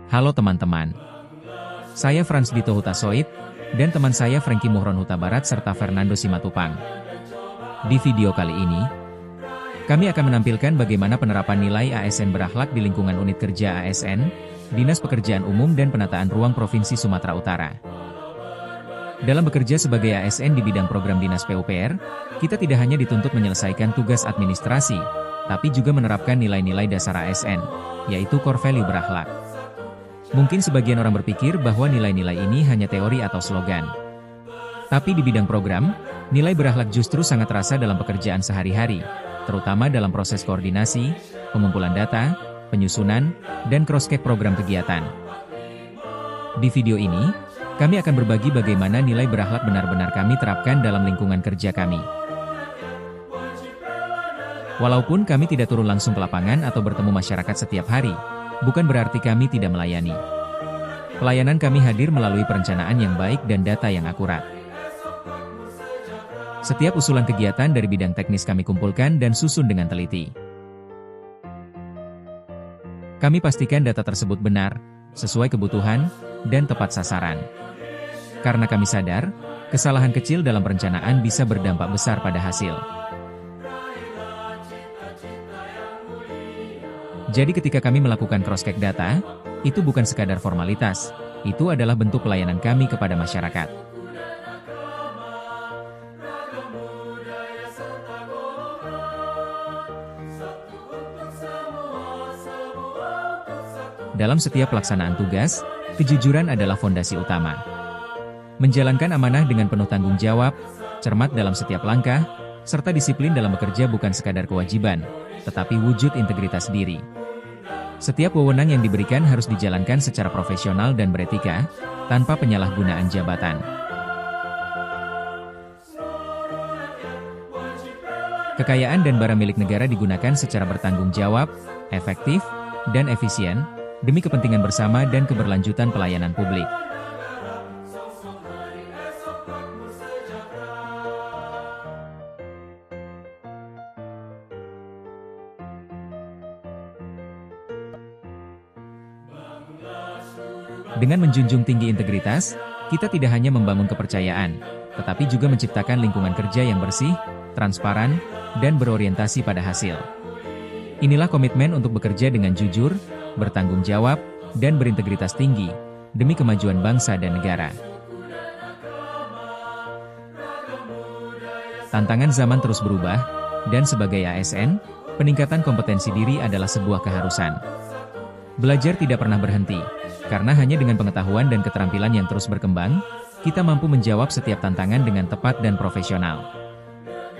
Halo teman-teman, saya Frans Dito Huta Soid, dan teman saya Franky Muhron Huta Barat serta Fernando Simatupang. Di video kali ini, kami akan menampilkan bagaimana penerapan nilai ASN berakhlak di lingkungan unit kerja ASN, Dinas Pekerjaan Umum dan Penataan Ruang Provinsi Sumatera Utara. Dalam bekerja sebagai ASN di bidang program Dinas PUPR, kita tidak hanya dituntut menyelesaikan tugas administrasi, tapi juga menerapkan nilai-nilai dasar ASN, yaitu core value berakhlak. Mungkin sebagian orang berpikir bahwa nilai-nilai ini hanya teori atau slogan. Tapi di bidang program, nilai berakhlak justru sangat terasa dalam pekerjaan sehari-hari, terutama dalam proses koordinasi, pengumpulan data, penyusunan, dan cross-check program kegiatan. Di video ini, kami akan berbagi bagaimana nilai berakhlak benar-benar kami terapkan dalam lingkungan kerja kami. Walaupun kami tidak turun langsung ke lapangan atau bertemu masyarakat setiap hari, bukan berarti kami tidak melayani. Pelayanan kami hadir melalui perencanaan yang baik dan data yang akurat. Setiap usulan kegiatan dari bidang teknis kami kumpulkan dan susun dengan teliti. Kami pastikan data tersebut benar, sesuai kebutuhan, dan tepat sasaran. Karena kami sadar, kesalahan kecil dalam perencanaan bisa berdampak besar pada hasil. Jadi ketika kami melakukan cross-check data, itu bukan sekadar formalitas, itu adalah bentuk pelayanan kami kepada masyarakat. Dalam setiap pelaksanaan tugas, kejujuran adalah fondasi utama. Menjalankan amanah dengan penuh tanggung jawab, cermat dalam setiap langkah, serta disiplin dalam bekerja bukan sekadar kewajiban, tetapi wujud integritas diri. Setiap wewenang yang diberikan harus dijalankan secara profesional dan beretika, tanpa penyalahgunaan jabatan. Kekayaan dan barang milik negara digunakan secara bertanggung jawab, efektif, dan efisien, demi kepentingan bersama dan keberlanjutan pelayanan publik. Dengan menjunjung tinggi integritas, kita tidak hanya membangun kepercayaan, tetapi juga menciptakan lingkungan kerja yang bersih, transparan, dan berorientasi pada hasil. Inilah komitmen untuk bekerja dengan jujur, bertanggung jawab, dan berintegritas tinggi, demi kemajuan bangsa dan negara. Tantangan zaman terus berubah, dan sebagai ASN, peningkatan kompetensi diri adalah sebuah keharusan. Belajar tidak pernah berhenti, karena hanya dengan pengetahuan dan keterampilan yang terus berkembang, kita mampu menjawab setiap tantangan dengan tepat dan profesional.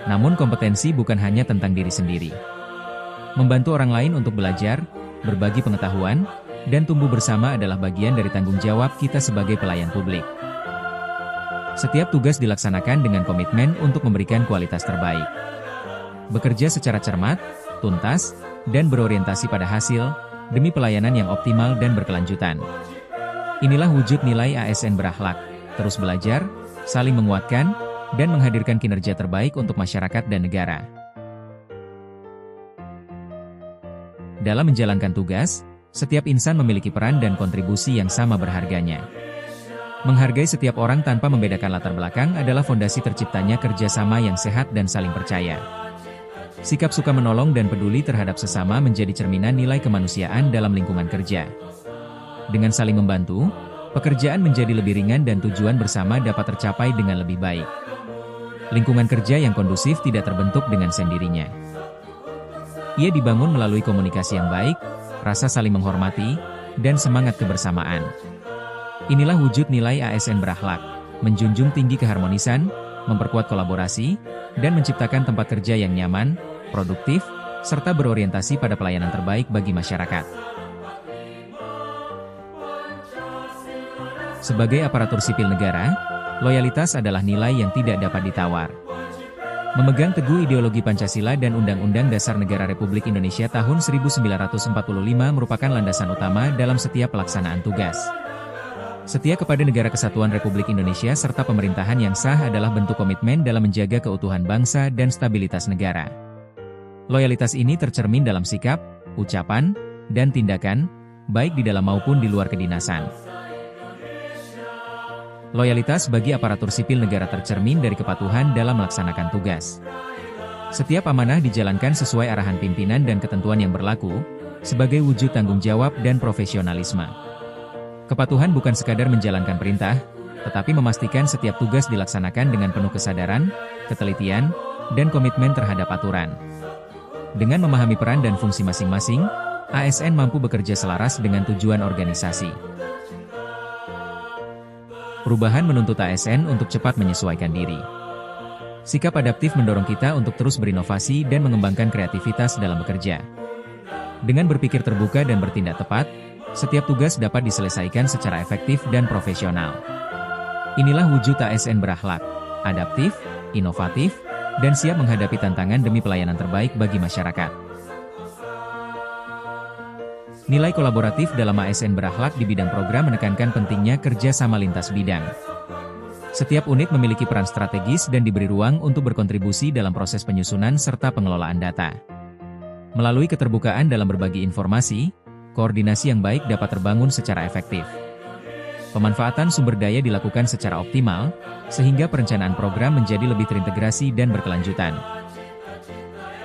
Namun kompetensi bukan hanya tentang diri sendiri. Membantu orang lain untuk belajar, berbagi pengetahuan, dan tumbuh bersama adalah bagian dari tanggung jawab kita sebagai pelayan publik. Setiap tugas dilaksanakan dengan komitmen untuk memberikan kualitas terbaik. Bekerja secara cermat, tuntas, dan berorientasi pada hasil, demi pelayanan yang optimal dan berkelanjutan. Inilah wujud nilai ASN berakhlak, terus belajar, saling menguatkan, dan menghadirkan kinerja terbaik untuk masyarakat dan negara. Dalam menjalankan tugas, setiap insan memiliki peran dan kontribusi yang sama berharganya. Menghargai setiap orang tanpa membedakan latar belakang adalah fondasi terciptanya kerjasama yang sehat dan saling percaya. Sikap suka menolong dan peduli terhadap sesama menjadi cerminan nilai kemanusiaan dalam lingkungan kerja. Dengan saling membantu, pekerjaan menjadi lebih ringan dan tujuan bersama dapat tercapai dengan lebih baik. Lingkungan kerja yang kondusif tidak terbentuk dengan sendirinya. Ia dibangun melalui komunikasi yang baik, rasa saling menghormati, dan semangat kebersamaan. Inilah wujud nilai ASN berakhlak, menjunjung tinggi keharmonisan, memperkuat kolaborasi, dan menciptakan tempat kerja yang nyaman, produktif, serta berorientasi pada pelayanan terbaik bagi masyarakat. Sebagai aparatur sipil negara, loyalitas adalah nilai yang tidak dapat ditawar. Memegang teguh ideologi Pancasila dan Undang-Undang Dasar Negara Republik Indonesia tahun 1945 merupakan landasan utama dalam setiap pelaksanaan tugas. Setia kepada Negara Kesatuan Republik Indonesia serta pemerintahan yang sah adalah bentuk komitmen dalam menjaga keutuhan bangsa dan stabilitas negara. Loyalitas ini tercermin dalam sikap, ucapan, dan tindakan, baik di dalam maupun di luar kedinasan. Loyalitas bagi aparatur sipil negara tercermin dari kepatuhan dalam melaksanakan tugas. Setiap amanah dijalankan sesuai arahan pimpinan dan ketentuan yang berlaku, sebagai wujud tanggung jawab dan profesionalisme. Kepatuhan bukan sekadar menjalankan perintah, tetapi memastikan setiap tugas dilaksanakan dengan penuh kesadaran, ketelitian, dan komitmen terhadap aturan. Dengan memahami peran dan fungsi masing-masing, ASN mampu bekerja selaras dengan tujuan organisasi. Perubahan menuntut ASN untuk cepat menyesuaikan diri. Sikap adaptif mendorong kita untuk terus berinovasi dan mengembangkan kreativitas dalam bekerja. Dengan berpikir terbuka dan bertindak tepat, setiap tugas dapat diselesaikan secara efektif dan profesional. Inilah wujud ASN berakhlak, adaptif, inovatif, dan siap menghadapi tantangan demi pelayanan terbaik bagi masyarakat. Nilai kolaboratif dalam ASN berakhlak di bidang program menekankan pentingnya kerja sama lintas bidang. Setiap unit memiliki peran strategis dan diberi ruang untuk berkontribusi dalam proses penyusunan serta pengelolaan data. Melalui keterbukaan dalam berbagi informasi, koordinasi yang baik dapat terbangun secara efektif. Pemanfaatan sumber daya dilakukan secara optimal, sehingga perencanaan program menjadi lebih terintegrasi dan berkelanjutan.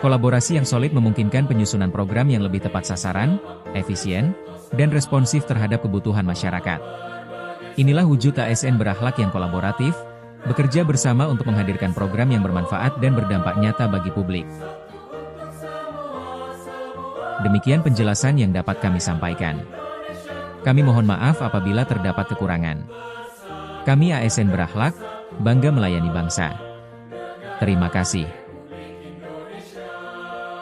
Kolaborasi yang solid memungkinkan penyusunan program yang lebih tepat sasaran, efisien, dan responsif terhadap kebutuhan masyarakat. Inilah wujud ASN berakhlak yang kolaboratif, bekerja bersama untuk menghadirkan program yang bermanfaat dan berdampak nyata bagi publik. Demikian penjelasan yang dapat kami sampaikan. Kami mohon maaf apabila terdapat kekurangan. Kami ASN berakhlak, bangga melayani bangsa. Terima kasih.